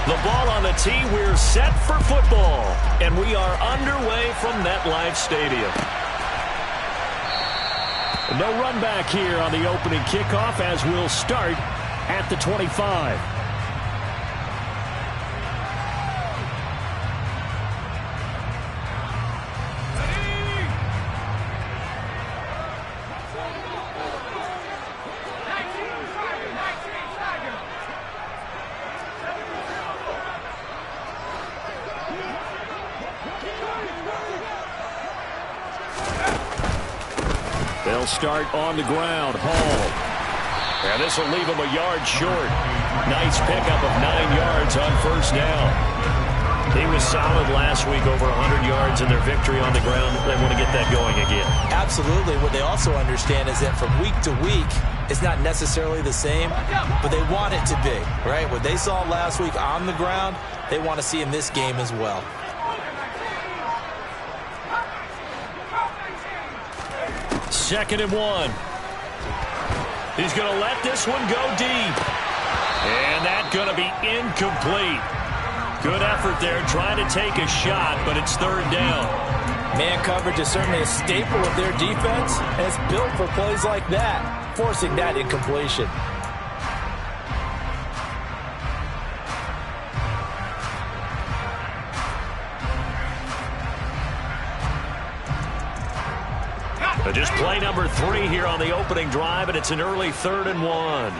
The ball on the tee. We're set for football. And we are underway from MetLife Stadium. No run back here on the opening kickoff as we'll start at the 25. They'll start on the ground. Hall. And this will leave him a yard short. Nice pickup of 9 yards on first down. He was solid last week, over 100 yards in their victory on the ground. They want to get that going again. Absolutely. What they also understand is that from week to week, it's not necessarily the same, but they want it to be, right? What they saw last week on the ground, they want to see in this game as well. Second and 1. He's going to let this one go deep. And that's going to be incomplete. Good effort there trying to take a shot, but it's third down. Man coverage is certainly a staple of their defense, and it's built for plays like that, forcing that incompletion. Just play number 3 here on the opening drive, and it's an early 3rd and 1.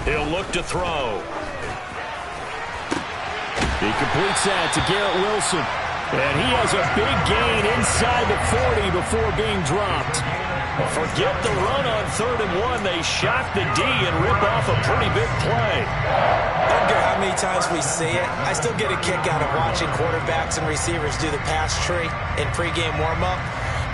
He'll look to throw. He completes that to Garrett Wilson. And he has a big gain inside the 40 before being dropped. Forget the run on 3rd and 1. They shock the D and rip off a pretty big play. I don't care how many times we see it. I still get a kick out of watching quarterbacks and receivers do the pass tree in pregame warm-up.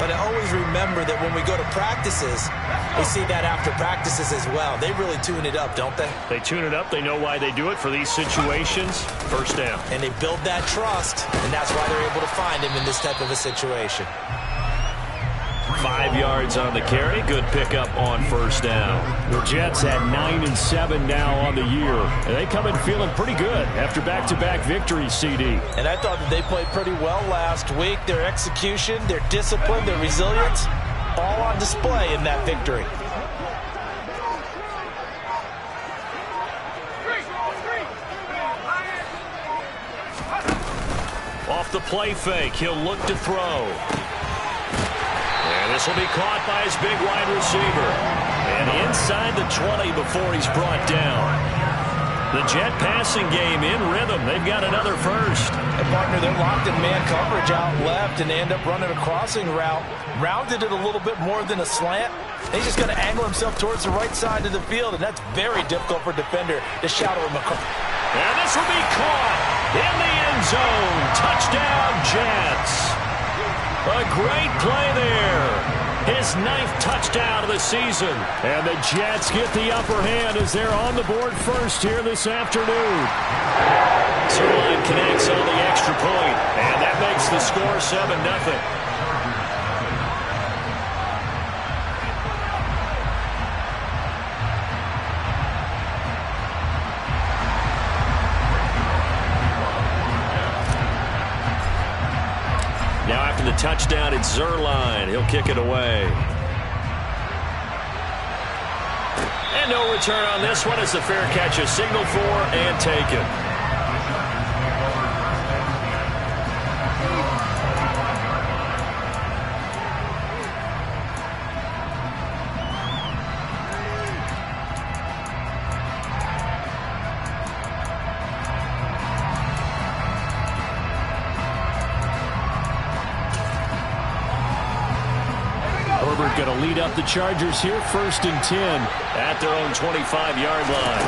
But I always remember that when we go to practices, we see that after practices as well. They really tune it up, don't they? They tune it up. They know why they do it for these situations. First down. And they build that trust, and that's why they're able to find him in this type of a situation. 5 yards on the carry. Good pickup on first down. The Jets at 9-7 now on the year. And they come in feeling pretty good after back-to-back victories, CD. And I thought that they played pretty well last week. Their execution, their discipline, their resilience, all on display in that victory. Off the play fake, he'll look to throw. And this will be caught by his big wide receiver. And inside the 20 before he's brought down. The Jet passing game in rhythm. They've got another first. And partner, they're locked in man coverage out left, and they end up running a crossing route. Rounded it a little bit more than a slant. He's just going to angle himself towards the right side of the field, and that's very difficult for a defender to shadow him across. And this will be caught in the end zone. Touchdown, Jets. A great play there. His 9th touchdown of the season. And the Jets get the upper hand as they're on the board first here this afternoon. Zuerlein connects on the extra point, and that makes the score 7-0. Now after the touchdown, it's Zuerlein. He'll kick it away. And no return on this one as the fair catch is signaled for and taken. Herbert going to lead up the Chargers here, 1st and 10 at their own 25-yard line.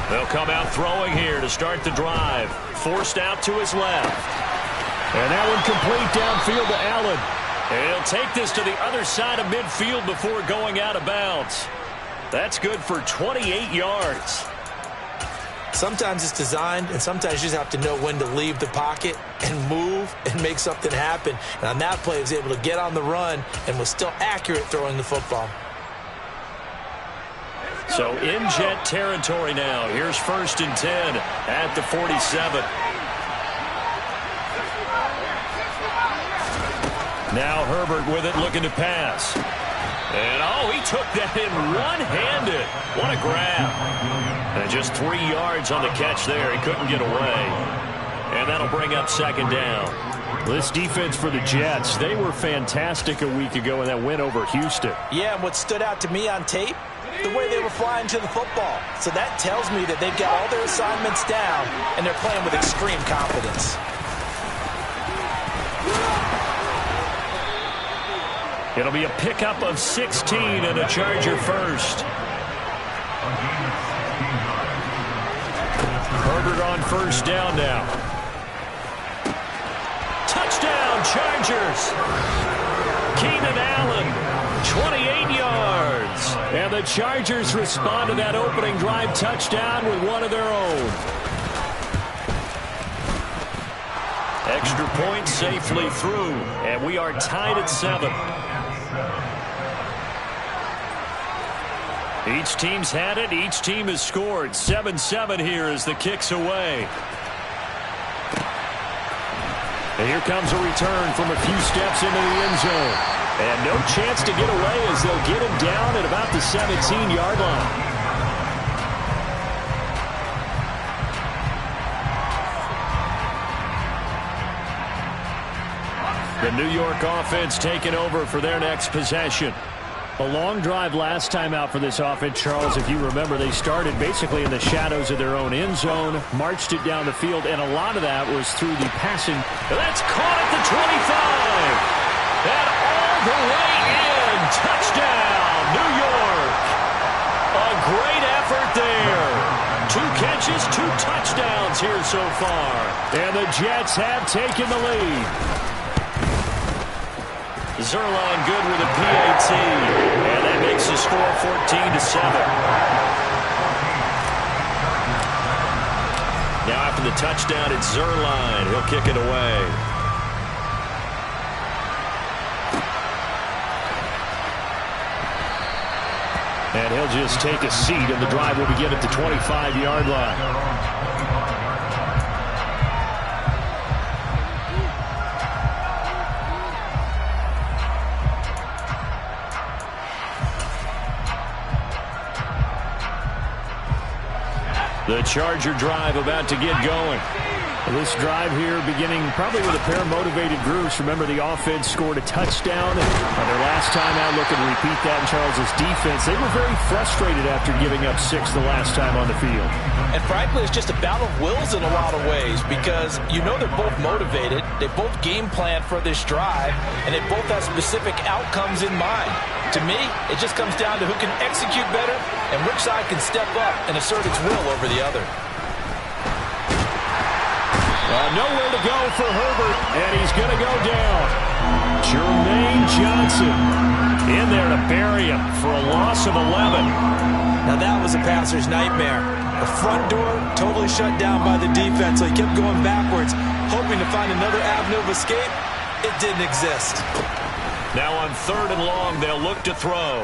They'll come out throwing here to start the drive. Forced out to his left. And that one complete downfield to Allen. And he'll take this to the other side of midfield before going out of bounds. That's good for 28 yards. Sometimes it's designed, and sometimes you just have to know when to leave the pocket and move and make something happen. And on that play, he was able to get on the run and was still accurate throwing the football. So in Jet territory now. Here's 1st and 10 at the 47. Now Herbert with it, looking to pass. And, oh, he took that in one-handed. What a grab. And just 3 yards on the catch there. He couldn't get away. And that'll bring up 2nd down. This defense for the Jets, they were fantastic a week ago in that win over Houston. Yeah, and what stood out to me on tape, the way they were flying to the football. So that tells me that they've got all their assignments down, and they're playing with extreme confidence. It'll be a pickup of 16 and a Charger first. Herbert on 1st down now. Touchdown, Chargers. Keenan Allen, 28 yards. And the Chargers respond to that opening drive touchdown with one of their own. Extra point safely through, and we are tied at 7. Each team's had it. Each team has scored. 7-7 here as the kick's away. And here comes a return from a few steps into the end zone. And no chance to get away as they'll get him down at about the 17-yard line. The New York offense taking over for their next possession. A long drive last time out for this offense, Charles. If you remember, they started basically in the shadows of their own end zone, marched it down the field, and a lot of that was through the passing. That's caught at the 25. And all the way in. Touchdown, New York. A great effort there. 2 catches, 2 touchdowns here so far. And the Jets have taken the lead. Zuerlein good with a PAT, and that makes the score 14-7. Now after the touchdown, it's Zuerlein. He'll kick it away. And he'll just take a seat, and the drive will begin at the 25-yard line. The Charger drive about to get going. This drive here beginning probably with a pair of motivated groups. Remember, the offense scored a touchdown. And on their last time out, looking to repeat that in Charles's defense. They were very frustrated after giving up 6 the last time on the field. And frankly, it's just a battle of wills in a lot of ways because you know they're both motivated. They both game plan for this drive, and they both have specific outcomes in mind. To me, it just comes down to who can execute better and which side can step up and assert its will over the other. Nowhere to go for Herbert, and he's going to go down. Jermaine Johnson in there to bury him for a loss of 11. Now that was a passer's nightmare. The front door totally shut down by the defense, so he kept going backwards, hoping to find another avenue of escape. It didn't exist. Now on 3rd and long, they'll look to throw.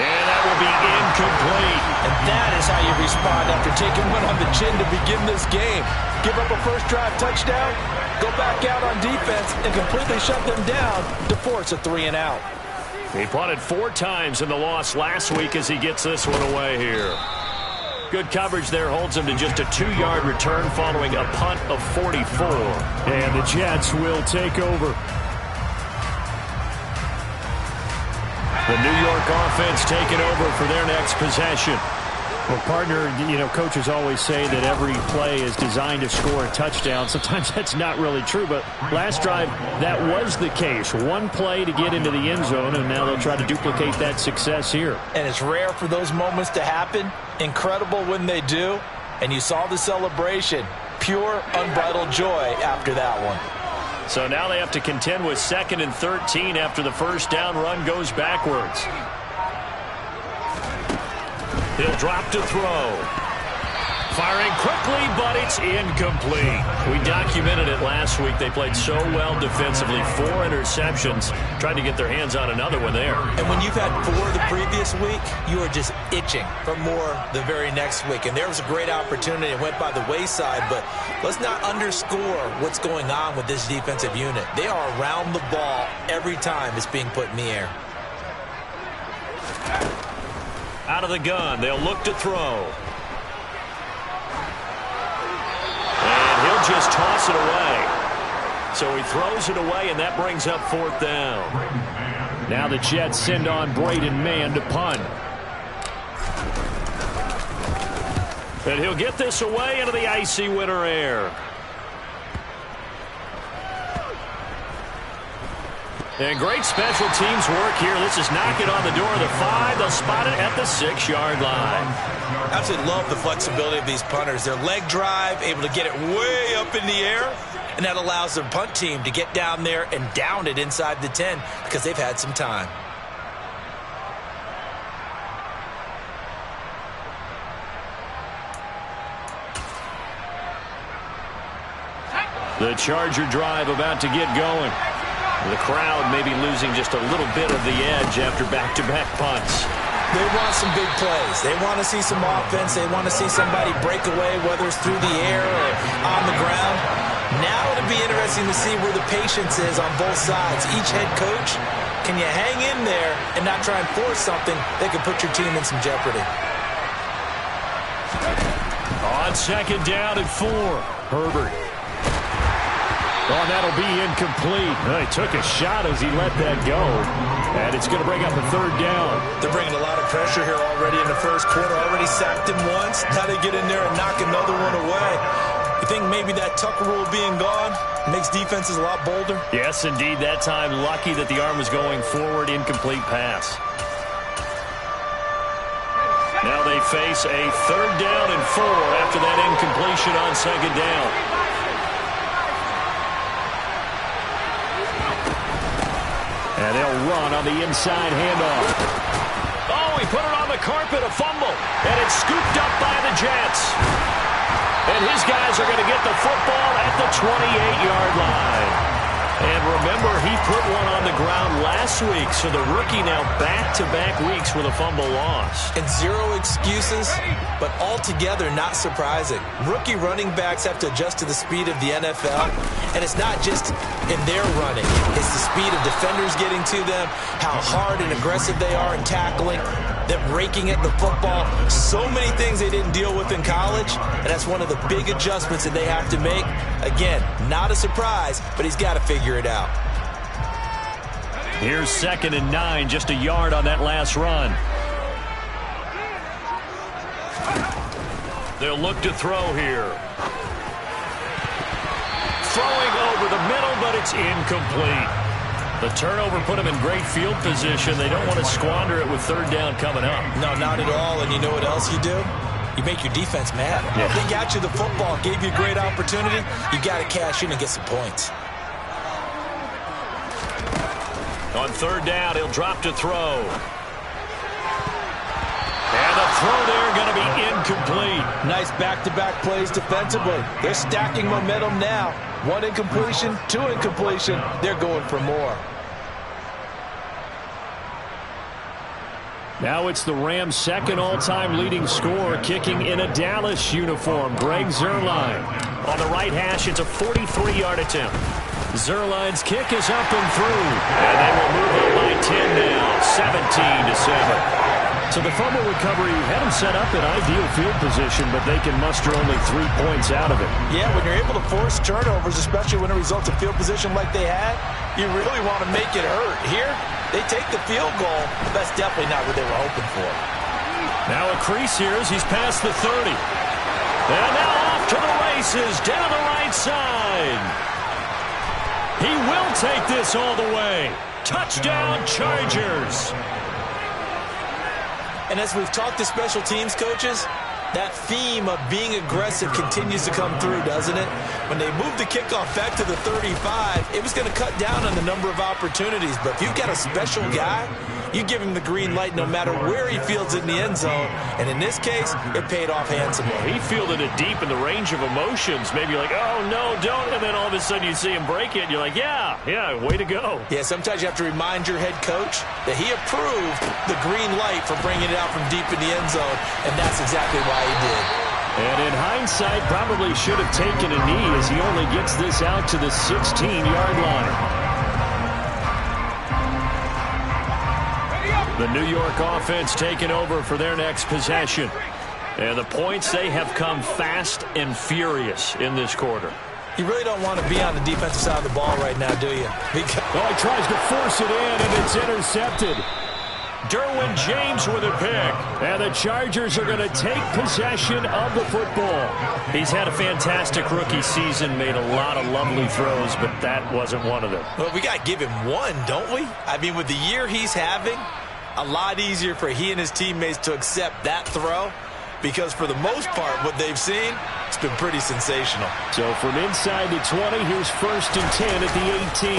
And that will be incomplete. And that is how you respond after taking one on the chin to begin this game. Give up a first drive touchdown, go back out on defense, and completely shut them down to force a 3-and-out. He punted 4 times in the loss last week as he gets this one away here. Good coverage there holds him to just a 2-yard return following a punt of 44. And the Jets will take over. The New York offense taking over for their next possession. Well, partner, coaches always say that every play is designed to score a touchdown. Sometimes that's not really true, but last drive, that was the case. One play to get into the end zone, and now they'll try to duplicate that success here. And it's rare for those moments to happen. Incredible when they do. And you saw the celebration. Pure, unbridled joy after that one. So now they have to contend with 2nd and 13 after the first down run goes backwards. He'll drop to throw. Firing quickly, but it's incomplete. We documented it last week. They played so well defensively. 4 interceptions. Tried to get their hands on another one there. And when you've had 4 the previous week, you are just itching for more the very next week. And there was a great opportunity. It went by the wayside, but let's not underscore what's going on with this defensive unit. They are around the ball every time it's being put in the air. Out of the gun, they'll look to throw. And he'll just toss it away. So he throws it away, and that brings up 4th down. Now the Jets send on Braden Mann to punt. And he'll get this away into the icy winter air. And great special teams work here. This is knocking on the door of the 5. They'll spot it at the 6-yard line. Absolutely love the flexibility of these punters. Their leg drive, able to get it way up in the air, and that allows their punt team to get down there and down it inside the 10 because they've had some time. The Charger drive about to get going. The crowd maybe losing just a little bit of the edge after back-to-back punts. They want some big plays. They want to see some offense. They want to see somebody break away, whether it's through the air or on the ground. Now it'll be interesting to see where the patience is on both sides. Each head coach, can you hang in there and not try and force something that could put your team in some jeopardy? On 2nd down and 4, Herbert. Oh, that'll be incomplete. He took a shot as he let that go. And it's going to bring up a 3rd down. They're bringing a lot of pressure here already in the first quarter. Already sacked him once. Now they get in there and knock another one away. You think maybe that Tucker rule being gone makes defenses a lot bolder? Yes, indeed. That time, lucky that the arm was going forward. Incomplete pass. Now they face a 3rd down and 4 after that incompletion on 2nd down. And they'll run on the inside handoff. Oh, he put it on the carpet, a fumble. And it's scooped up by the Jets. And his guys are going to get the football at the 28-yard line. And remember, he put one on the ground last week, so the rookie now back-to-back weeks with a fumble loss. And 0 excuses, but altogether not surprising. Rookie running backs have to adjust to the speed of the NFL, and it's not just in their running. It's the speed of defenders getting to them, how hard and aggressive they are in tackling, them raking at the football. So many things they didn't deal with in college, and that's one of the big adjustments that they have to make. Again, not a surprise, but he's got to figure it out. Here's 2nd and 9, just a yard on that last run. They'll look to throw here. Throwing over the middle, but it's incomplete. The turnover put them in great field position. They don't want to squander it with 3rd down coming up. No, not at all. And you know what else you do? You make your defense mad. Yeah. They got you the football, gave you a great opportunity. You got to cash in and get some points. On 3rd down, he'll drop to throw. And the throw there going to be incomplete. Nice back-to-back plays defensively. They're stacking momentum now. 1 incompletion, 2 incompletion. They're going for more. Now it's the Rams' 2nd all-time leading scorer kicking in a Dallas uniform, Greg Zuerlein. On the right hash, it's a 43-yard attempt. Zuerlein's kick is up and through. And they will move on by 10 now, 17-7. So the fumble recovery had them set up in ideal field position, but they can muster only 3 points out of it. Yeah, when you're able to force turnovers, especially when it results in field position like they had, you really want to make it hurt. Here, they take the field goal, but that's definitely not what they were hoping for. Now a crease here as he's past the 30. And now off to the races, down the right side. He will take this all the way. Touchdown, Chargers. And as we've talked to special teams coaches, that theme of being aggressive continues to come through, doesn't it? When they moved the kickoff back to the 35, it was going to cut down on the number of opportunities. But if you've got a special guy You give him the green light no matter where he fields it in the end zone. And in this case, it paid off handsomely. He fielded it deep in the range of emotions. Maybe you're like, oh, no, don't. And then all of a sudden you see him break it. And you're like, yeah, way to go. Yeah, sometimes you have to remind your head coach that he approved the green light for bringing it out from deep in the end zone. And that's exactly why he did. And in hindsight, probably should have taken a knee as he only gets this out to the 16-yard line. The New York offense taking over for their next possession. And the points, they have come fast and furious in this quarter. You really don't want to be on the defensive side of the ball right now, do you? Because he tries to force it in, and it's intercepted. Derwin James with a pick. And the Chargers are going to take possession of the football. He's had a fantastic rookie season, made a lot of lovely throws, but that wasn't one of them. Well, we got to give him one, don't we? I mean, with the year he's having, a lot easier for he and his teammates to accept that throw, because for the most part, what they've seen, it's been pretty sensational. So from inside the 20, here's 1st and 10 at the 18.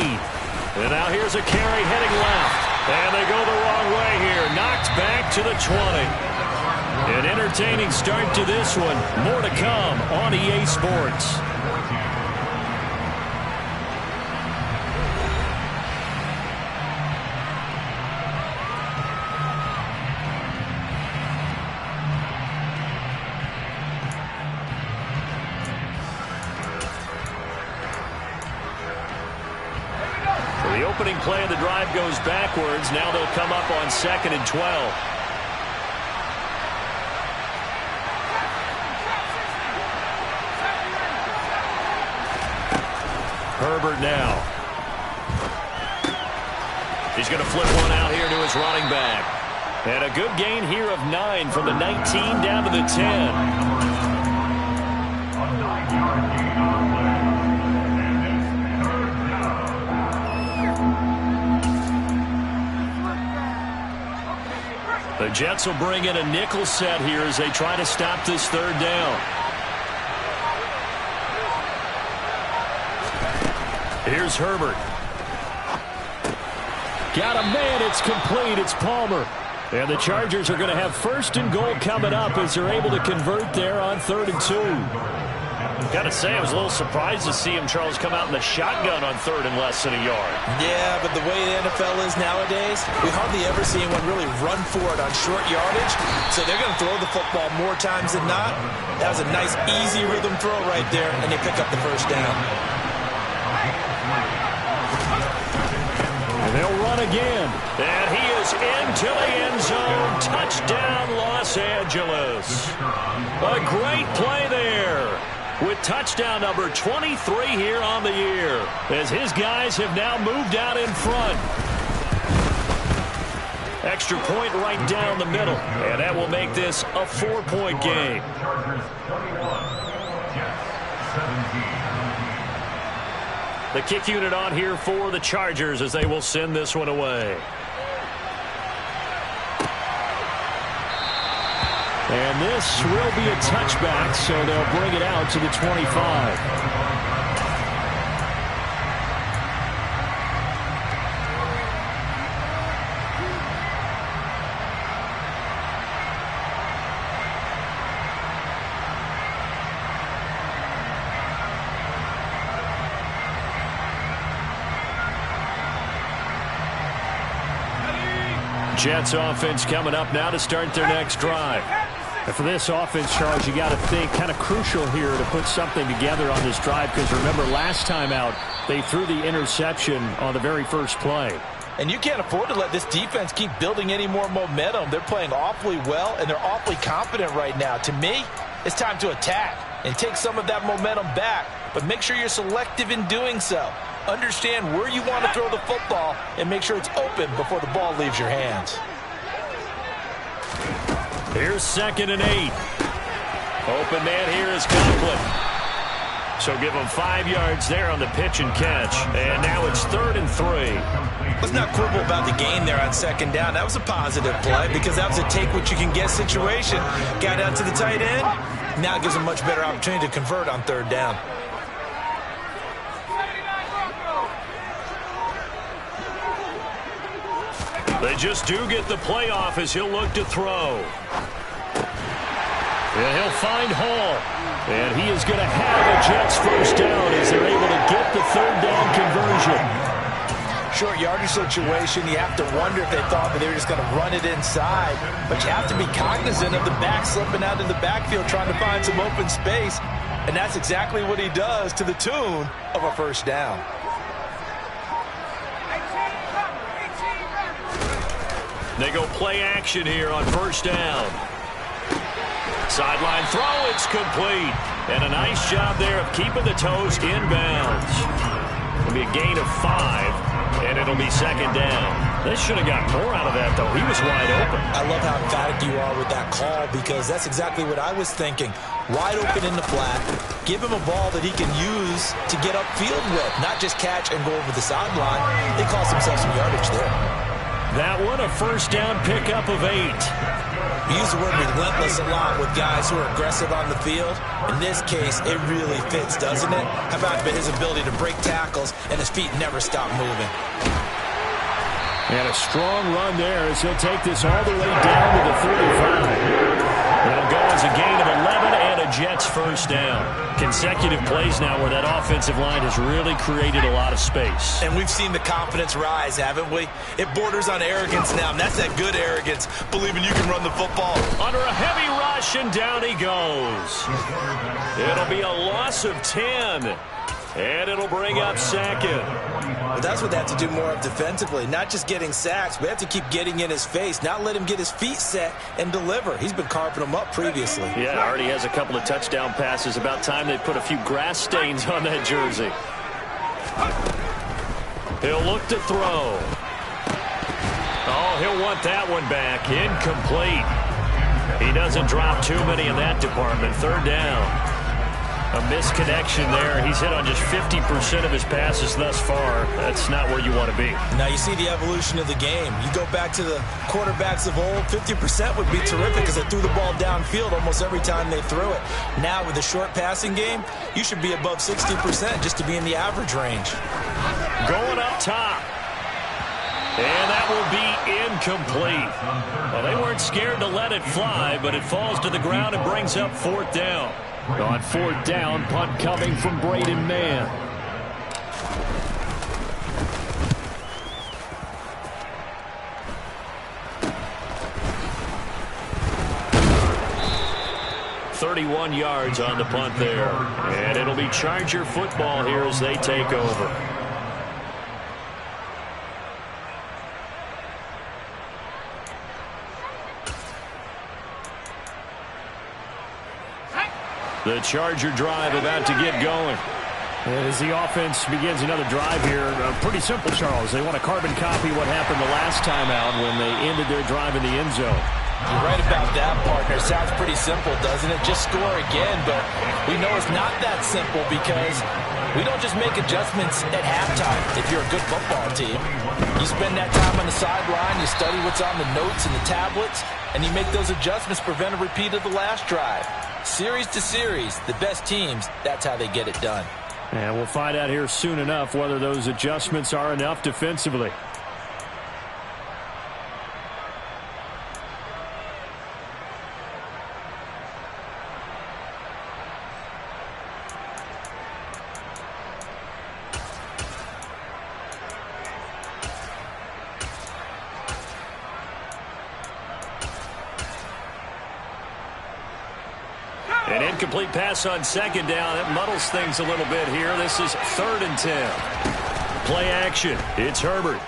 And now here's a carry heading left. And they go the wrong way here. Knocked back to the 20. An entertaining start to this one. More to come on EA Sports. The opening play of the drive goes backwards. Now they'll come up on 2nd and 12. Herbert now. He's going to flip one out here to his running back. And a good gain here of 9 from the 19 down to the 10. The Jets will bring in a nickel set here as they try to stop this 3rd down. Here's Herbert. Got a man. It's complete. It's Palmer. And the Chargers are going to have 1st and goal coming up as they're able to convert there on 3rd and 2. Got to say, I was a little surprised to see him, Charles, come out in the shotgun on 3rd and less than a yard. Yeah, but the way the NFL is nowadays, we hardly ever see anyone really run for it on short yardage. So they're going to throw the football more times than not. That was a nice, easy rhythm throw right there, and they pick up the 1st down. And they'll run again. And he is into the end zone. Touchdown, Los Angeles. A great play there, with touchdown number 23 here on the year, as his guys have now moved out in front. Extra point right down the middle, and that will make this a 4-point game. The kick unit on here for the Chargers as they will send this one away. And this will be a touchback, so they'll bring it out to the 25. Jets offense coming up now to start their next drive. And for this offense, Charles, you got to think kind of crucial here to put something together on this drive, because remember last time out they threw the interception on the very first play. And you can't afford to let this defense keep building any more momentum. They're playing awfully well, and they're awfully confident right now. To me, it's time to attack and take some of that momentum back, but make sure you're selective in doing so. Understand where you want to throw the football and make sure it's open before the ball leaves your hands. Here's 2nd and 8. Open man here is Conklin. So give him 5 yards there on the pitch and catch. And now it's 3rd and 3. Let's not quibble about the gain there on 2nd down. That was a positive play because that was a take-what-you-can-get situation. Got out to the tight end. Now it gives him a much better opportunity to convert on 3rd down. They just do get the playoff as he'll look to throw. And he'll find Hall. And he is going to have a Jets first down as they're able to get the third down conversion. Short yardage situation, you have to wonder if they thought that they were just going to run it inside. But you have to be cognizant of the back slipping out in the backfield trying to find some open space. And that's exactly what he does to the tune of a first down. They go play action here on first down. Sideline throw, it's complete. And a nice job there of keeping the toes inbounds. It'll be a gain of 5, and it'll be second down. They should have got more out of that, though. He was wide open. I love how emphatic you are with that call because that's exactly what I was thinking. Wide open in the flat. Give him a ball that he can use to get upfield with, not just catch and go over the sideline. They cost themselves some yardage there. That one, a first down pickup of 8. We use the word relentless a lot with guys who are aggressive on the field. In this case, it really fits, doesn't it? How about his ability to break tackles and his feet never stop moving? And a strong run there as he'll take this all the way down to the 35. It'll go as a gain of 11 and a Jets first down. Consecutive plays now where that offensive line has really created a lot of space. And we've seen the confidence rise, haven't we? It borders on arrogance now, and that's that good arrogance, believing you can run the football. Under a heavy rush, and down he goes. It'll be a loss of 10. And it'll bring up second. But that's what they have to do more of defensively, not just getting sacks. We have to keep getting in his face, not let him get his feet set and deliver. He's been carving them up previously. Yeah, already has a couple of touchdown passes. About time they put a few grass stains on that jersey. He'll look to throw. Oh, he'll want that one back. Incomplete. He doesn't drop too many in that department. Third down. A misconnection there. He's hit on just 50% of his passes thus far. That's not where you want to be. Now you see the evolution of the game. You go back to the quarterbacks of old, 50% would be terrific because they threw the ball downfield almost every time they threw it. Now with the short passing game, you should be above 60% just to be in the average range. Going up top. And that will be incomplete. Well, they weren't scared to let it fly, but it falls to the ground and brings up fourth down. On fourth down, punt coming from Braden Mann. .31 yards on the punt there. And it'll be Charger football here as they take over. The Charger drive about to get going. As the offense begins another drive here, pretty simple, Charles. They want to carbon copy what happened the last time out when they ended their drive in the end zone. You're right about that, partner. Sounds pretty simple, doesn't it? Just score again, but we know it's not that simple because we don't just make adjustments at halftime. If you're a good football team, you spend that time on the sideline, you study what's on the notes and the tablets, and you make those adjustments to prevent a repeat of the last drive. Series to series, the best teams, that's how they get it done. And we'll find out here soon enough whether those adjustments are enough defensively. An incomplete pass on second down. That muddles things a little bit here. This is 3rd and 10. Play action. It's Herbert.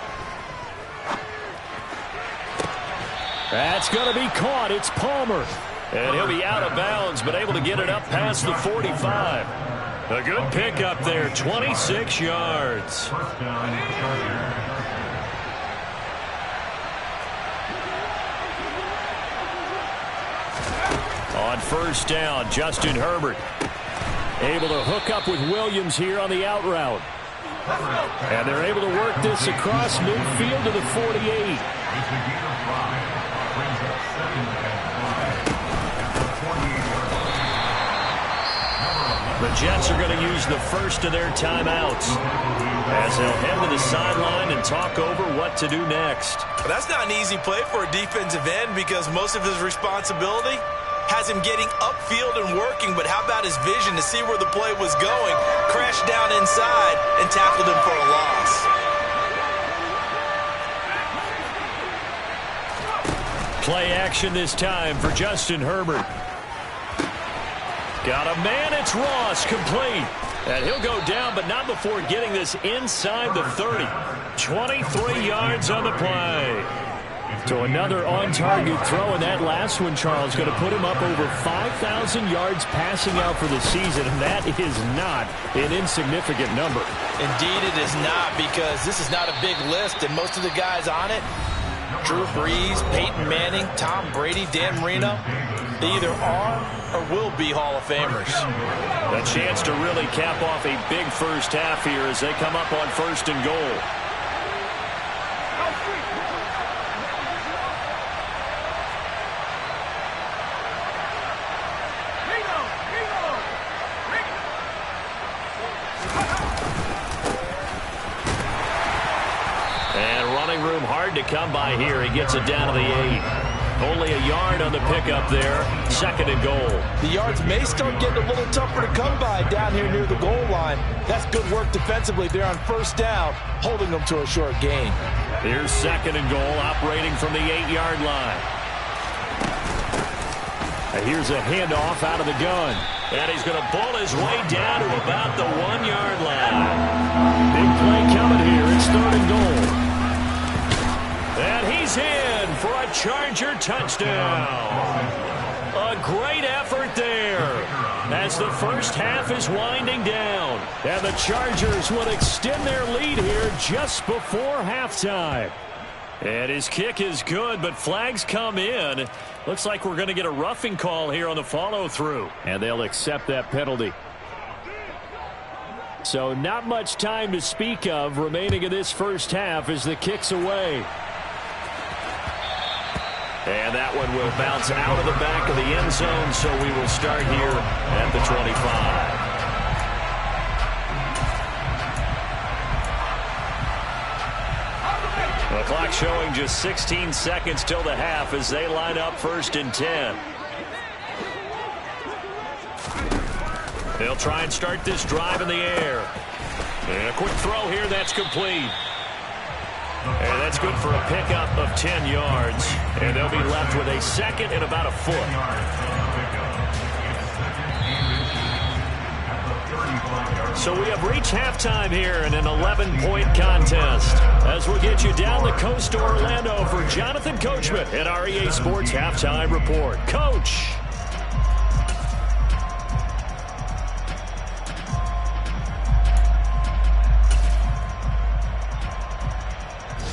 That's going to be caught. It's Palmer. And he'll be out of bounds, but able to get it up past the 45. A good pickup there, 26 yards. On first down, Justin Herbert able to hook up with Williams here on the out route. And they're able to work this across midfield to the 48. The Jets are going to use the first of their timeouts as they'll head to the sideline and talk over what to do next. That's not an easy play for a defensive end because most of his responsibility has him getting upfield and working, but how about his vision to see where the play was going, crashed down inside, and tackled him for a loss. Play action this time for Justin Herbert. Got a man, it's Ross, complete. And he'll go down, but not before getting this inside the 30. 23 yards on the play. So another on-target throw, and that last one, Charles, going to put him up over 5,000 yards passing out for the season, and that is not an insignificant number. Indeed it is not, because this is not a big list, and most of the guys on it, Drew Brees, Peyton Manning, Tom Brady, Dan Marino, they either are or will be Hall of Famers. A chance to really cap off a big first half here as they come up on 1st and goal. To come by here. He gets it down to the 8. Only a yard on the pickup there. 2nd and goal. The yards may start getting a little tougher to come by down here near the goal line. That's good work defensively there on 1st down, holding them to a short gain. Here's 2nd and goal, operating from the 8-yard line. And here's a handoff out of the gun. And he's going to bull his way down to about the 1-yard line. Big play coming here. It's 3rd and goal. And he's in for a Charger touchdown. A great effort there as the first half is winding down. And the Chargers will extend their lead here just before halftime. And his kick is good, but flags come in. Looks like we're going to get a roughing call here on the follow-through. And they'll accept that penalty. So not much time to speak of remaining in this first half as the kick's away. And that one will bounce out of the back of the end zone, so we will start here at the 25. The clock showing just 16 seconds till the half as they line up 1st and 10. They'll try and start this drive in the air. And a quick throw here, that's complete. And that's good for a pickup of 10 yards. And they'll be left with a 2nd and about a foot. So we have reached halftime here in an 11-point contest. As we'll get you down the coast to Orlando for Jonathan Coachman at our EA Sports Halftime Report. Coach.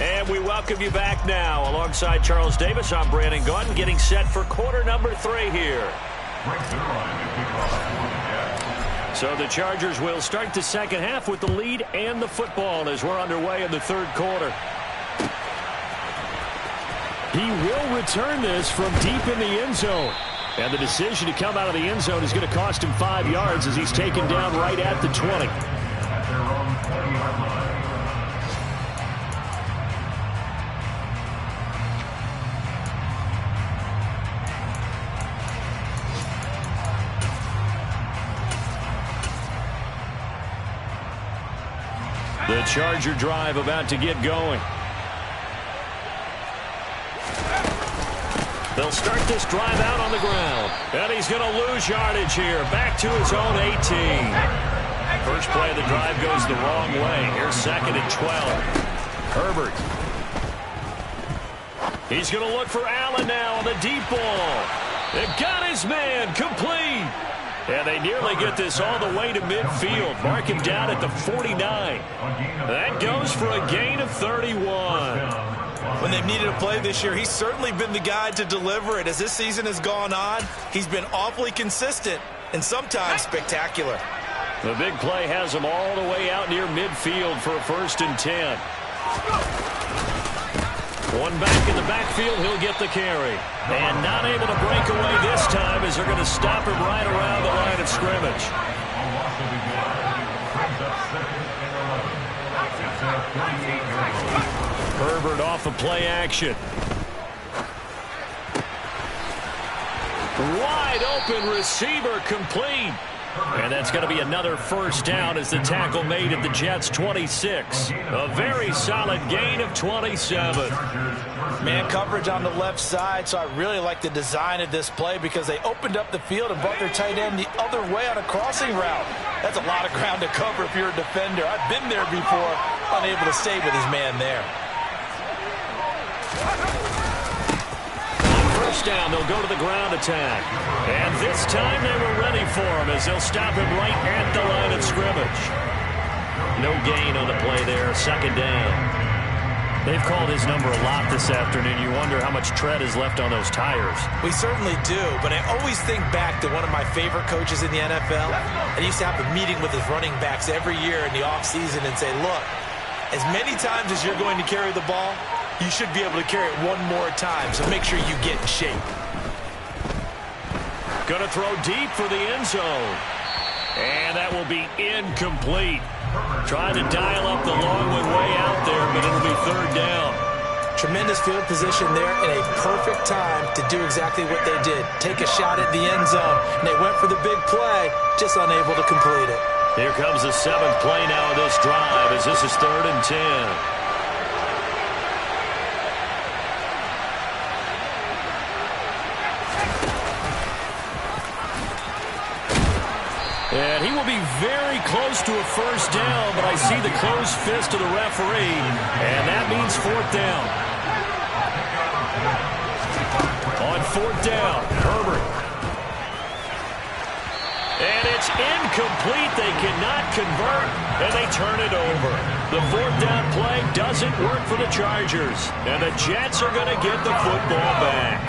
And we welcome you back now. Alongside Charles Davis, I'm Brandon Gaudin, getting set for quarter number 3 here. So the Chargers will start the second half with the lead and the football as we're underway in the 3rd quarter. He will return this from deep in the end zone. And the decision to come out of the end zone is going to cost him 5 yards as he's taken down right at the 20. The Charger drive about to get going. They'll start this drive out on the ground. And he's going to lose yardage here. Back to his own 18. First play of the drive goes the wrong way. Here's 2nd and 12. Herbert. He's going to look for Allen now on the deep ball. They got his man complete. And they nearly get this all the way to midfield. Mark him down at the 49. That goes for a gain of 31. When they've needed a play this year, he's certainly been the guy to deliver it. As this season has gone on, he's been awfully consistent and sometimes spectacular. The big play has him all the way out near midfield for a 1st and 10. One back in the backfield, he'll get the carry. And not able to break away this time as they're going to stop him right around the line of scrimmage. Herbert off of play action. Wide open receiver complete. And that's going to be another first down as the tackle made at the Jets' 26. A very solid gain of 27. Man coverage on the left side, so I really like the design of this play because they opened up the field and brought their tight end the other way on a crossing route. That's a lot of ground to cover if you're a defender. I've been there before, unable to stay with his man there. First down, they'll go to the ground attack. And this time they were ready for him as they'll stop him right at the line of scrimmage. No gain on the play there, second down. They've called his number a lot this afternoon. You wonder how much tread is left on those tires. We certainly do, but I always think back to one of my favorite coaches in the NFL. And he used to have a meeting with his running backs every year in the offseason and say, look, as many times as you're going to carry the ball, you should be able to carry it one more time, so make sure you get in shape. Going to throw deep for the end zone. And that will be incomplete. Trying to dial up the long one way out there, but it'll be third down. Tremendous field position there and a perfect time to do exactly what they did. Take a shot at the end zone, and they went for the big play, just unable to complete it. Here comes the seventh play now of this drive as this is 3rd and 10. And he will be very close to a first down, but I see the closed fist of the referee, and that means 4th down. On 4th down, Herbert. And it's incomplete. They cannot convert, and they turn it over. The 4th down play doesn't work for the Chargers, and the Jets are going to get the football back.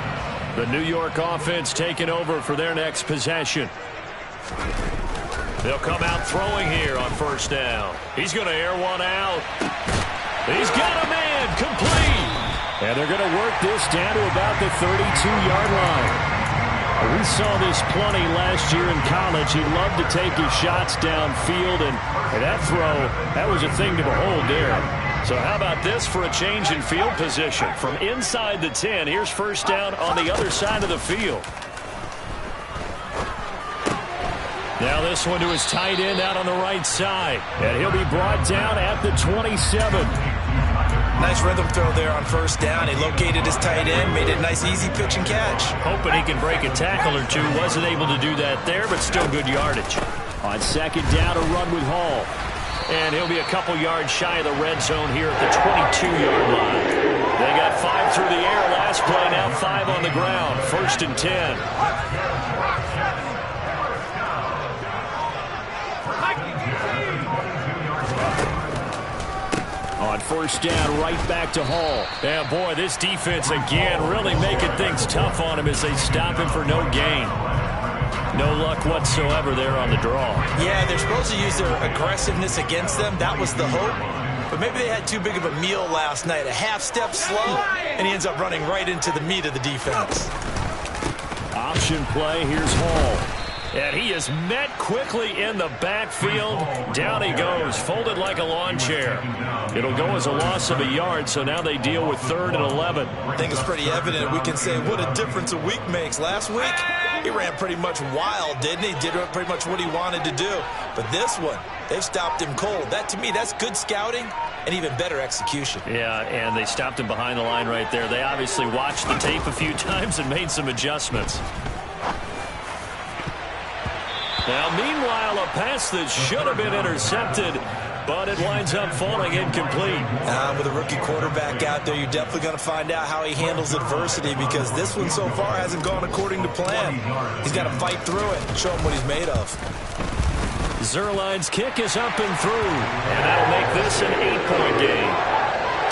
The New York offense taking over for their next possession. They'll come out throwing here on first down. He's going to air one out. He's got a man, complete. And they're going to work this down to about the 32-yard line. We saw this plenty last year in college. He loved to take his shots downfield, and that throw, that was a thing to behold there. So how about this for a change in field position? From inside the 10, here's first down on the other side of the field. Now this one to his tight end out on the right side. And he'll be brought down at the 27. Nice rhythm throw there on first down. He located his tight end, made it a nice easy pitch and catch. Hoping he can break a tackle or two. Wasn't able to do that there, but still good yardage. On second down, a run with Hall. And he'll be a couple yards shy of the red zone here at the 22-yard line. They got 5 through the air last play, now 5 on the ground. 1st and 10. On first down, right back to Hall. Yeah, boy, this defense again really making things tough on him as they stop him for no gain. No luck whatsoever there on the draw. Yeah, they're supposed to use their aggressiveness against them. That was the hope. But maybe they had too big of a meal last night. A half step slow, and he ends up running right into the meat of the defense. Option play, here's Hall. And he is met quickly in the backfield. Down he goes, folded like a lawn chair. It'll go as a loss of a yard, so now they deal with 3rd and 11. I think it's pretty evident. We can say what a difference a week makes. Last week, he ran pretty much wild, didn't he? Did pretty much what he wanted to do. But this one, they've stopped him cold. That, to me, that's good scouting and even better execution. Yeah, and they stopped him behind the line right there. They obviously watched the tape a few times and made some adjustments. Now, meanwhile, a pass that should have been intercepted, but it winds up falling incomplete. With a rookie quarterback out there, you're definitely going to find out how he handles adversity because this one so far hasn't gone according to plan. He's got to fight through it and show him what he's made of. Zuerlein's kick is up and through, and that'll make this an 8-point game.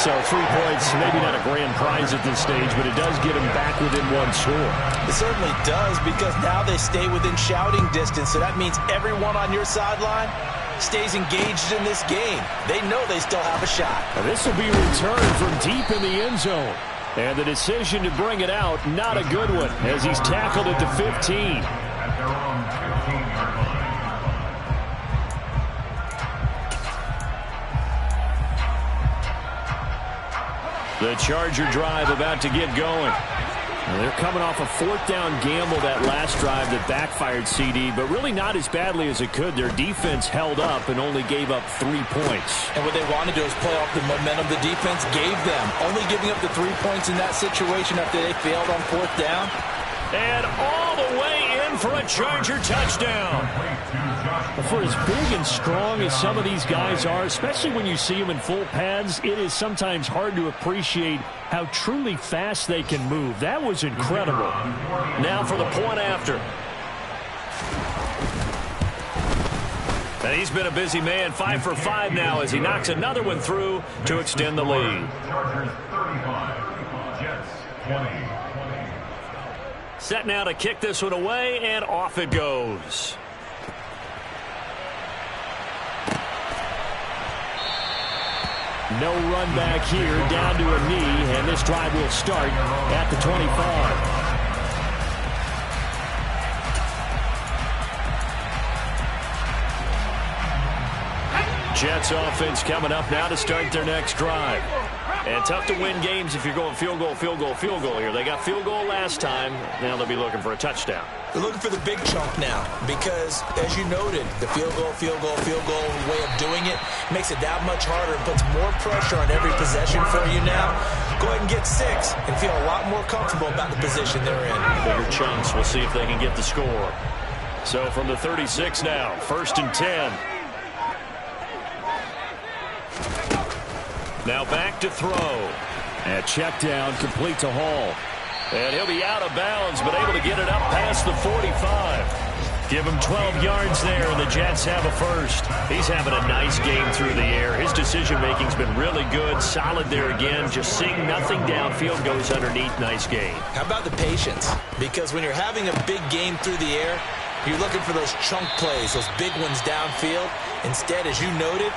So 3 points, maybe not a grand prize at this stage, but it does get him back within one score. It certainly does because now they stay within shouting distance, so that means everyone on your sideline stays engaged in this game. They know they still have a shot. Now this will be returned from deep in the end zone. And the decision to bring it out, not a good one, as he's tackled at the 15. The Charger drive about to get going. They're coming off a fourth down gamble that last drive that backfired, CD, but really not as badly as it could. Their defense held up and only gave up 3 points. And what they wanted to do is play off the momentum the defense gave them. Only giving up the 3 points in that situation after they failed on fourth down. And all the way in for a Charger touchdown. For as big and strong as some of these guys are, especially when you see them in full pads, it is sometimes hard to appreciate how truly fast they can move. That was incredible. Now for the point after. And he's been a busy man, 5 for 5 now as he knocks another one through to extend the lead. Chargers 35, Jets 20. Set now to kick this one away, and off it goes. No run back here, down to a knee, and this drive will start at the 25. Jets offense coming up now to start their next drive. And tough to win games if you're going field goal, field goal, field goal here. They got field goal last time. Now they'll be looking for a touchdown. They're looking for the big chunk now because, as you noted, the field goal way of doing it makes it that much harder and puts more pressure on every possession for you now. Go ahead and get 6 and feel a lot more comfortable about the position they're in. Bigger chunks. We'll see if they can get the score. So from the 36 now, 1st and 10. Now back to throw. And check down, complete to Hall. And he'll be out of bounds, but able to get it up past the 45. Give him 12 yards there, and the Jets have a first. He's having a nice game through the air. His decision-making's been really good. Solid there again. Just seeing nothing downfield, goes underneath. Nice game. How about the patience? Because when you're having a big game through the air, you're looking for those chunk plays, those big ones downfield. Instead, as you noted,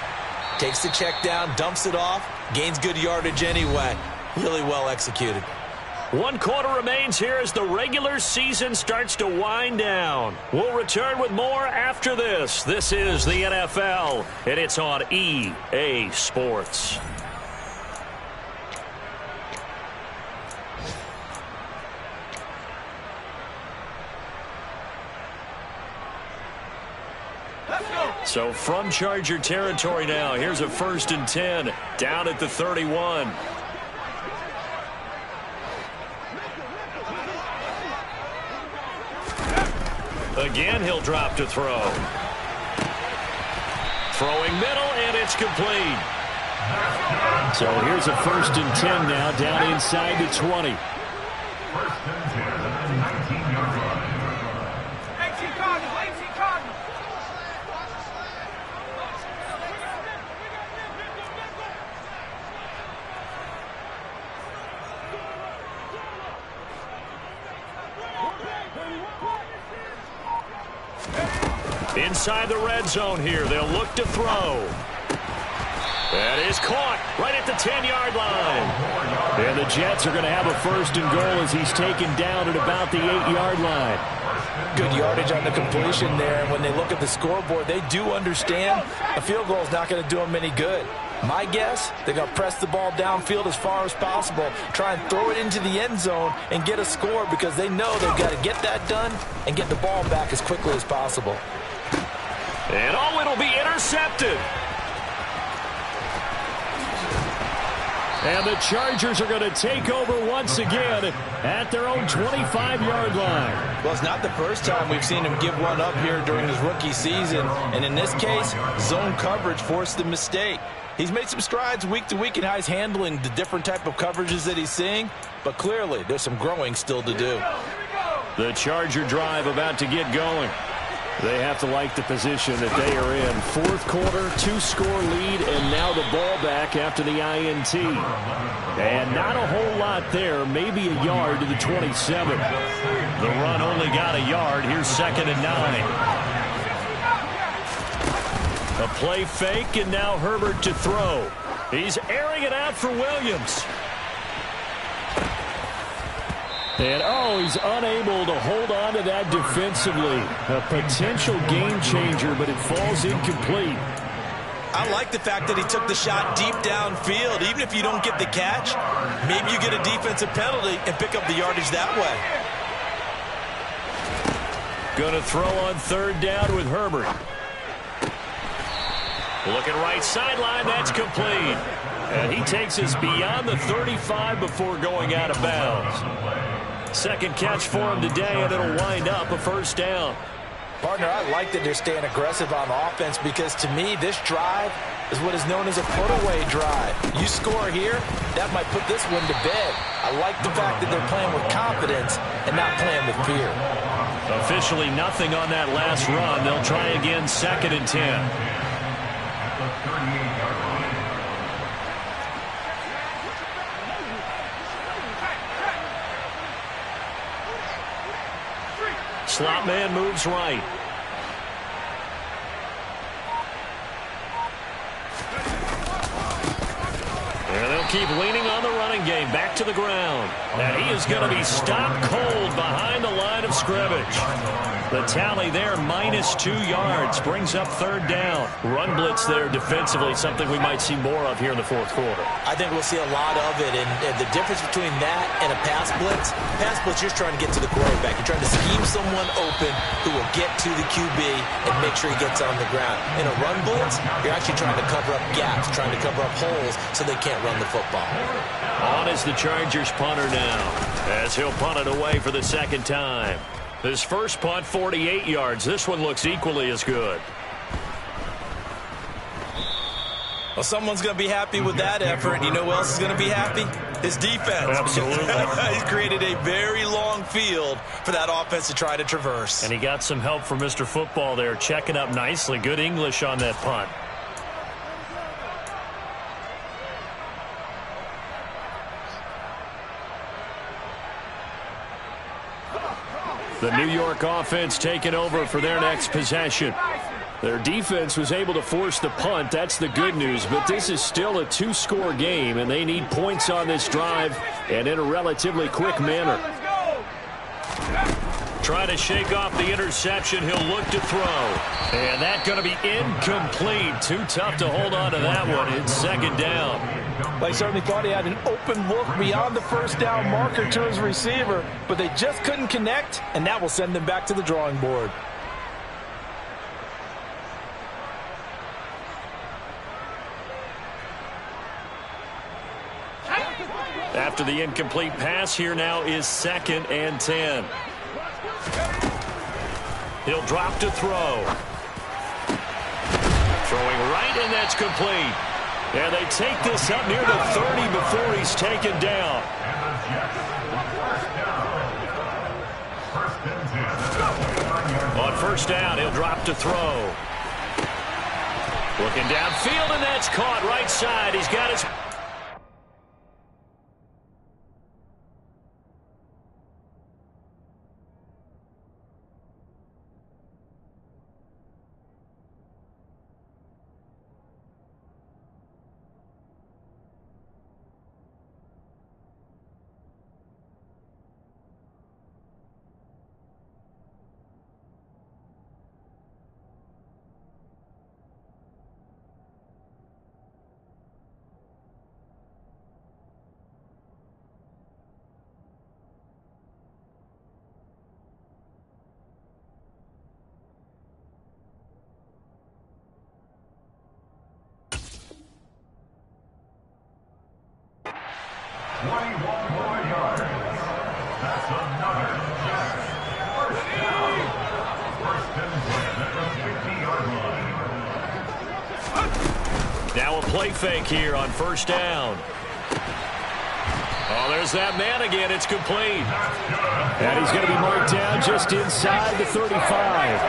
takes the check down, dumps it off, gains good yardage anyway. Really well executed. 1 quarter remains here as the regular season starts to wind down. We'll return with more after this. This is the NFL, and it's on EA Sports. So from Charger territory now, here's a 1st and 10 down at the 31. Again, he'll drop to throw. Throwing middle, and it's complete. So here's a 1st and 10 now, down inside the 20. 1st and 10 at the 19-yard line. Inside the red zone here, they'll look to throw. That is caught right at the 10-yard line. And the Jets are going to have a 1st and goal as he's taken down at about the 8-yard line. Good yardage on the completion there. And when they look at the scoreboard, they do understand a field goal is not going to do them any good. My guess, they're going to press the ball downfield as far as possible, try and throw it into the end zone and get a score because they know they've got to get that done and get the ball back as quickly as possible. And oh, it'll be intercepted. And the Chargers are going to take over once again at their own 25-yard line. Well, it's not the first time we've seen him give one up here during his rookie season. And in this case, zone coverage forced the mistake. He's made some strides week to week in how he's handling the different type of coverages that he's seeing. But clearly, there's some growing still to do. The Charger drive about to get going. They have to like the position that they are in. 4th quarter, 2-score lead, and now the ball back after the INT. And not a whole lot there, maybe a yard to the 27. The run only got a yard. Here's 2nd and 9. A play fake, and now Herbert to throw. He's airing it out for Williams. And, he's unable to hold on to that defensively. A potential game changer, but it falls incomplete. I like the fact that he took the shot deep downfield. Even if you don't get the catch, maybe you get a defensive penalty and pick up the yardage that way. Going to throw on third down with Herbert. Looking right sideline, that's complete. And he takes us beyond the 35 before going out of bounds. Second catch for him today, and it'll wind up a first down. Partner, I like that they're staying aggressive on offense because, to me, this drive is what is known as a put-away drive. You score here, that might put this one to bed. I like the fact that they're playing with confidence and not playing with fear. Officially nothing on that last run. They'll try again, 2nd and 10. Slot man moves right. And they'll keep leaning on the running game. Back to the ground. And he is going to be stopped cold behind the line of scrimmage. The tally there, -2 yards. Brings up third down. Run blitz there defensively, something we might see more of here in the fourth quarter. I think we'll see a lot of it. And the difference between that and a pass blitz, you're just trying to get to the quarterback. You're trying to scheme someone open who will get to the QB and make sure he gets on the ground. In a run blitz, you're actually trying to cover up gaps, trying to cover up holes so they can't run the football. On is the Chargers punter now, as he'll punt it away for the second time. His first punt, 48 yards. This one looks equally as good. Well, someone's going to be happy with that effort. You know who else is going to be happy? His defense. Absolutely. He's created a very long field for that offense to try to traverse. And he got some help from Mr. Football there, checking up nicely. Good English on that punt. The New York offense taking over for their next possession. Their defense was able to force the punt. That's the good news. But this is still a 2-score game, and they need points on this drive and in a relatively quick manner. Trying to shake off the interception. He'll look to throw. And that's going to be incomplete. Too tough to hold on to that one. It's second down. They certainly thought he had an open look beyond the first down marker to his receiver, but they just couldn't connect, and that will send them back to the drawing board. After the incomplete pass, here now is 2nd and 10. He'll drop to throw. Throwing right, and that's complete. And they take this up near the 30 before he's taken down. On first down, he'll drop to throw. Looking downfield, and that's caught right side. He's got his... Now a play fake here on first down. Oh, there's that man again. It's complete. And he's going to be marked down just inside the 35.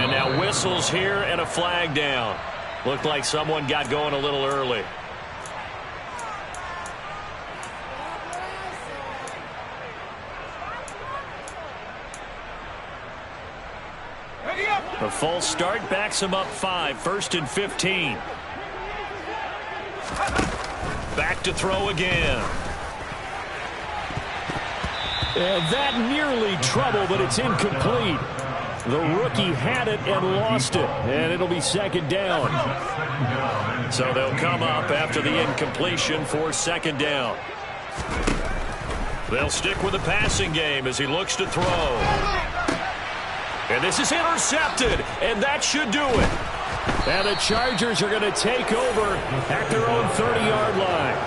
And now whistles here and a flag down. Looked like someone got going a little early. A false start backs him up 5. 1st and 15. Back to throw again. And that nearly trouble, but it's incomplete. The rookie had it and lost it, and it'll be second down. So they'll come up after the incompletion for second down. They'll stick with the passing game as he looks to throw. And this is intercepted, and that should do it. And the Chargers are going to take over at their own 30-yard line.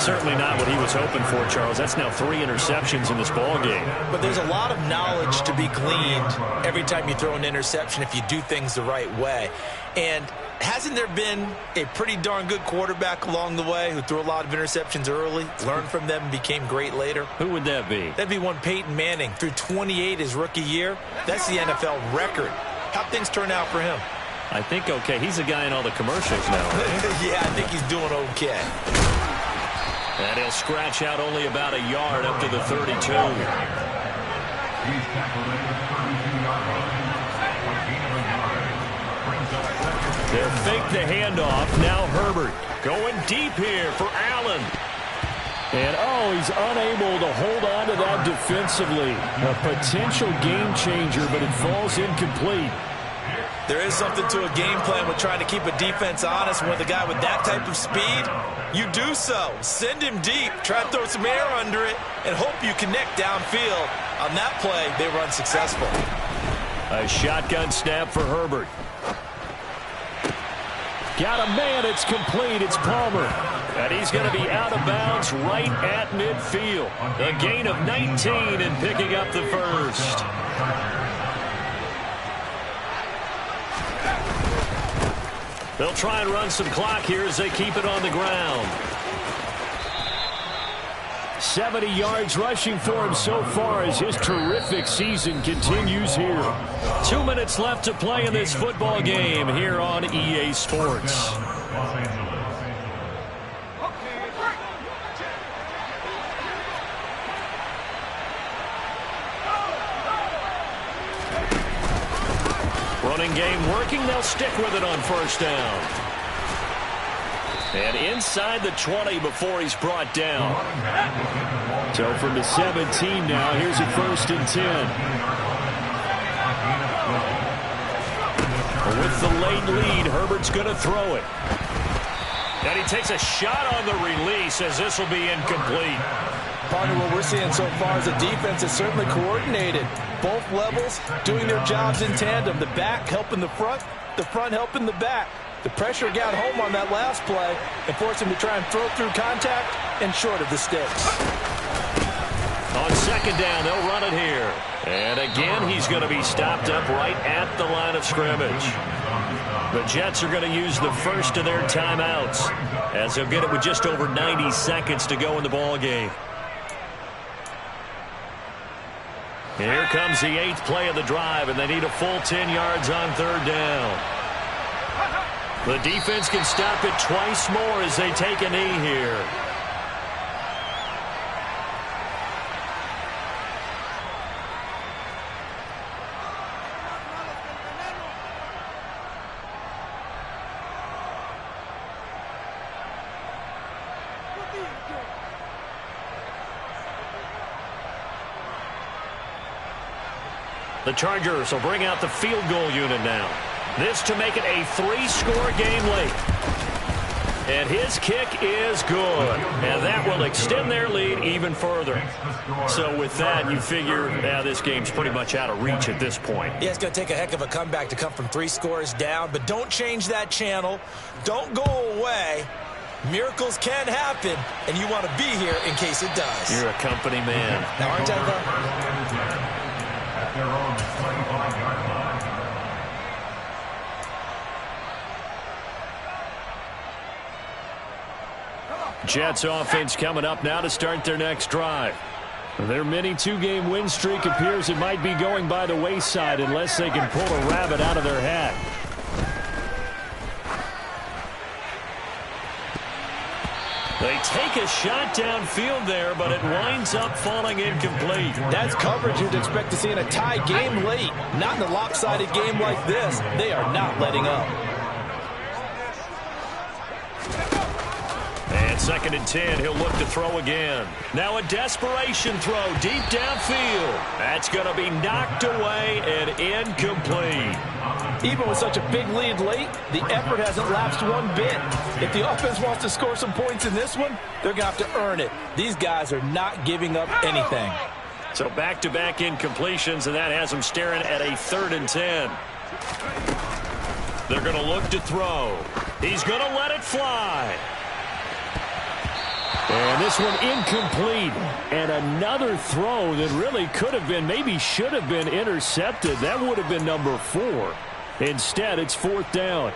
Certainly not what he was hoping for, Charles. That's now 3 interceptions in this ball game. But there's a lot of knowledge to be gleaned every time you throw an interception if you do things the right way. And hasn't there been a pretty darn good quarterback along the way who threw a lot of interceptions early, learned from them, and became great later? Who would that be? That'd be one Peyton Manning. Threw 28 his rookie year. That's the NFL record. How'd things turn out for him? I think okay. He's a guy in all the commercials now. Right? Yeah, I think he's doing okay. And he'll scratch out only about a yard up to the 32. He's tackled at the 32-yard line. They'll fake the handoff. Now Herbert going deep here for Allen. And, he's unable to hold on to that defensively. A potential game changer, but it falls incomplete. There is something to a game plan with trying to keep a defense honest. With a guy with that type of speed, you do so. Send him deep, try to throw some air under it, and hope you connect downfield. On that play, they were unsuccessful. A shotgun snap for Herbert. Got a man, it's complete, it's Palmer. And he's going to be out of bounds right at midfield. A gain of 19 and picking up the first. They'll try and run some clock here as they keep it on the ground. 70 yards rushing for him so far as his terrific season continues here. 2 minutes left to play in this football game here on EA Sports. Running game working. They'll stick with it on first down. And inside the 20 before he's brought down. So from the 17 now, here's a 1st and 10. With the late lead, Herbert's going to throw it. And he takes a shot on the release as this will be incomplete. Partner, what we're seeing so far is the defense is certainly coordinated. Both levels doing their jobs in tandem. The back helping the front helping the back. The pressure got home on that last play and forced him to try and throw through contact and short of the sticks. On second down, they'll run it here. And again, he's going to be stopped up right at the line of scrimmage. The Jets are going to use the first of their timeouts as they'll get it with just over 90 seconds to go in the ball game. Here comes the 8th play of the drive, and they need a full 10 yards on third down. The defense can stop it twice more as they take a knee here. The Chargers will bring out the field goal unit now. This to make it a 3-score game late. And his kick is good. And that will extend their lead even further. So with that, you figure now this game's pretty much out of reach at this point. Yeah, it's going to take a heck of a comeback to come from 3 scores down. But don't change that channel. Don't go away. Miracles can happen, and you want to be here in case it does. You're a company man. Now, aren't I, though? At their own 25-yard line. Jets offense coming up now to start their next drive. Their mini 2-game win streak appears it might be going by the wayside unless they can pull a rabbit out of their hat. They take a shot downfield there, but it winds up falling incomplete. That's coverage you'd expect to see in a tie game late. Not in a lopsided game like this. They are not letting up. And On 2nd and 10, he'll look to throw again. Now a desperation throw deep downfield. That's going to be knocked away and incomplete. Even with such a big lead late, the effort hasn't lapsed one bit. If the offense wants to score some points in this one, they're going to have to earn it. These guys are not giving up anything. So back-to-back incompletions, and that has them staring at a 3rd and 10. They're going to look to throw. He's going to let it fly. And this one incomplete. And another throw that really could have been, maybe should have been intercepted. That would have been number 4. Instead, it's 4th down.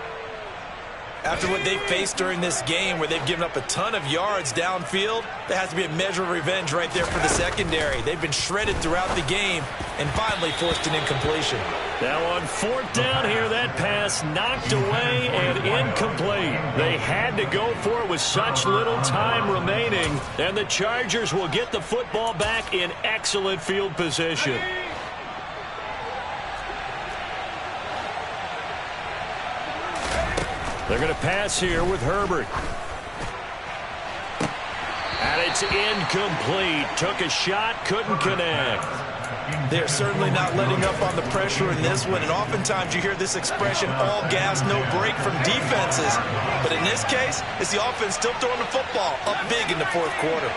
After what they faced during this game where they've given up a ton of yards downfield, there has to be a measure of revenge right there for the secondary. They've been shredded throughout the game and finally forced an incompletion. Now on 4th down here, that pass knocked away and incomplete. They had to go for it with such little time remaining, and the Chargers will get the football back in excellent field position. They're going to pass here with Herbert. And it's incomplete. Took a shot, couldn't connect. They're certainly not letting up on the pressure in this one, and oftentimes you hear this expression, all gas, no break from defenses. But in this case, it's the offense still throwing the football up big in the 4th quarter.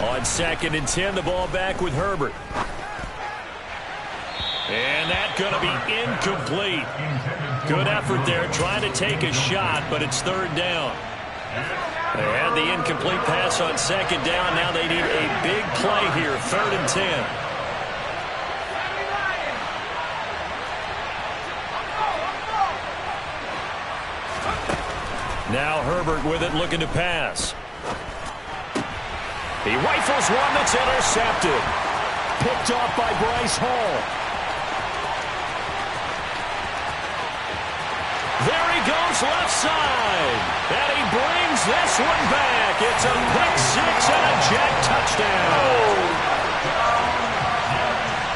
On 2nd and 10, the ball back with Herbert. And that's going to be incomplete. Good effort there, trying to take a shot, but it's 3rd down. They had the incomplete pass on 2nd down. Now they need a big play here, 3rd and 10. Now Herbert with it, looking to pass. He rifles one that's intercepted. Picked off by Bryce Hall. There he goes left side. And he brings this one back. It's a pick 6 and a Jet touchdown.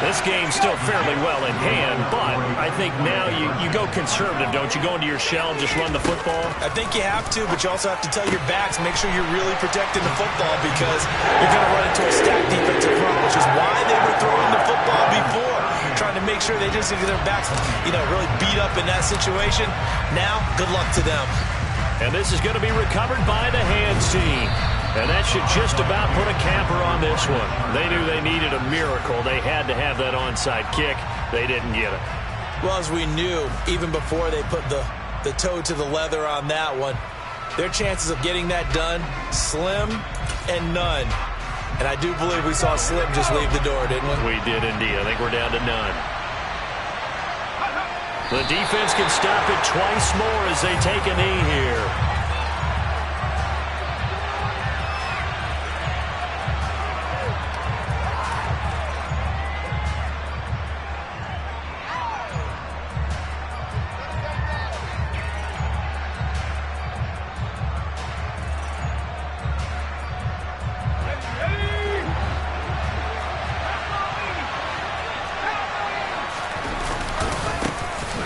This game's still fairly well in hand, but I think now you go conservative, don't you? Go into your shell and just run the football? I think you have to, but you also have to tell your backs, make sure you're really protecting the football because you're going to run into a stacked defensive front, which is why they were throwing the football before, trying to make sure they just get their backs, really beat up in that situation. Now, good luck to them. And this is going to be recovered by the hands team. And that should just about put a capper on this one. They knew they needed a miracle. They had to have that onside kick. They didn't get it. Well, as we knew, even before they put the toe to the leather on that one, their chances of getting that done, slim and none. And I do believe we saw Slim just leave the door, didn't we? We did indeed. I think we're down to none. The defense can stop it twice more as they take a knee here.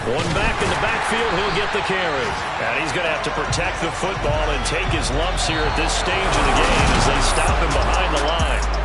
One back in the backfield, he'll get the carry. And he's going to have to protect the football and take his lumps here at this stage of the game as they stop him behind the line.